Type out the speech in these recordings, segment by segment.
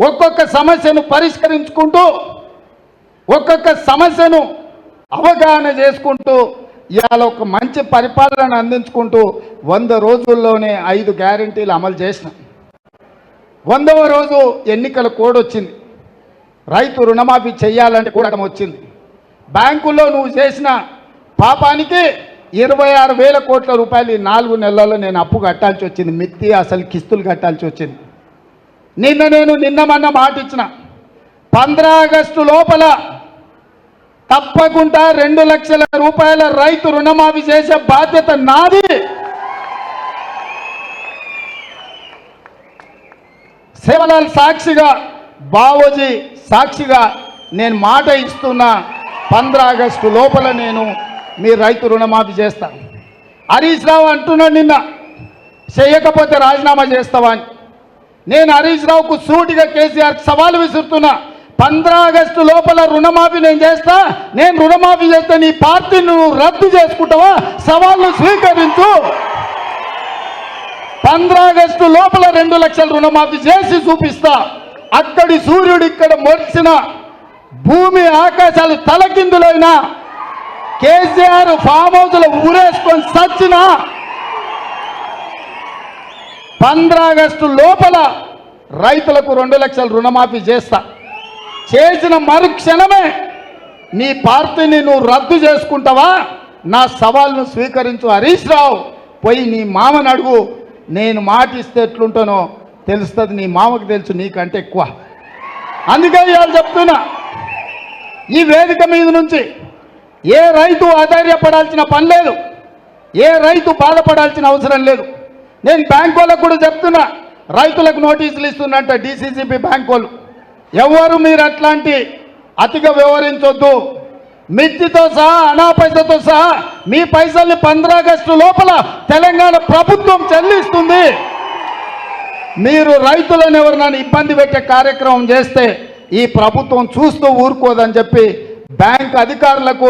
ఒక్కొక్క సమస్యను పరిష్కరించుకుంటూ ఒక్కొక్క సమస్యను అవగాహన చేసుకుంటూ ఇవాళ ఒక మంచి పరిపాలన అందించుకుంటూ 100 రోజుల్లోనే 5 గ్యారెంటీలు అమలు చేసిన 100వ రోజు ఎన్నికల కోడ్ వచ్చింది. రైతు రుణమాఫీ చేయాలంటే కూడా వచ్చింది. బ్యాంకుల్లో నువ్వు చేసిన పాపానికి 26,000 కోట్ల రూపాయలు 4 నెలల్లో నేను అప్పు కట్టాల్సి వచ్చింది. మిత్తి అసలు కిస్తులు కట్టాల్సి వచ్చింది. నిన్న మొన్న మాట ఇచ్చిన 15 ఆగస్టు లోపల తప్పకుండా 2 లక్షల రూపాయల రైతు రుణమాఫీ చేసే బాధ్యత నాది. సేవలాల్ సాక్షిగా, బావోజీ సాక్షిగా నేను మాట ఇస్తున్నా, 15 ఆగస్టు లోపల నేను మీ రైతు రుణమాఫీ చేస్తాను. హరీష్ రావు అంటున్నాడు నిన్న, చేయకపోతే రాజీనామా చేస్తావా అని. నేను హరీష్ రావుకు సూటిగా కేసీఆర్ సవాలు విసురుతున్నా, 15 ఆగస్టు లోపల రుణమాఫీ నేను చేస్తా. నేను రుణమాఫీ చేస్తే నీ పార్టీని నువ్వు రద్దు చేసుకుంటావా? సవాళ్ళు స్వీకరించు. 15 ఆగస్టు లోపల 2 లక్షల రుణమాఫీ చేసి చూపిస్తా. అక్కడి సూర్యుడు ఇక్కడ మొరిసిన, భూమి ఆకాశాలు తలకిందులైనా, కేసీఆర్ ఫామ్ హౌస్లో ఊరేసుకొని సచ్చినా 15 ఆగస్టు లోపల రైతులకు 2 లక్షల రుణమాఫీ చేస్తా. చేసిన మరుక్షణమే నీ పార్టీని నువ్వు రద్దు చేసుకుంటావా? నా సవాల్ను స్వీకరించు హరీష్ రావు. పోయి నీ మామని అడుగు. నేను మాట ఇస్తే ఎట్లుంటానో తెలుస్తుంది. నీ మామకు తెలుసు నీకంటే ఎక్కువ. అందుకే ఇవాళ చెప్తున్నా, ఈ వేదిక మీద నుంచి ఏ రైతు ఆధైర్యపడాల్సిన పని లేదు, ఏ రైతు బాధపడాల్సిన అవసరం లేదు. నేను బ్యాంకు వాళ్ళకు కూడా చెప్తున్నా, రైతులకు నోటీసులు ఇస్తున్నట్ట DCCB బ్యాంకు వాళ్ళు. ఎవరు మీరు అట్లాంటి అతిగా వ్యవహరించొద్దు. మిత్తితో సహా, అనాపైసతో సహా మీ పైసల్ని 15 ఆగస్టు లోపల తెలంగాణ ప్రభుత్వం చెల్లిస్తుంది. మీరు రైతులను ఎవరినైనా ఇబ్బంది పెట్టే కార్యక్రమం చేస్తే ఈ ప్రభుత్వం చూస్తూ ఊరుకోదని చెప్పి బ్యాంక్ అధికారులకు,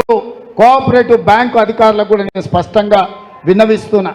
కోఆపరేటివ్ బ్యాంకు అధికారులకు కూడా నేను స్పష్టంగా విన్నవిస్తున్నా.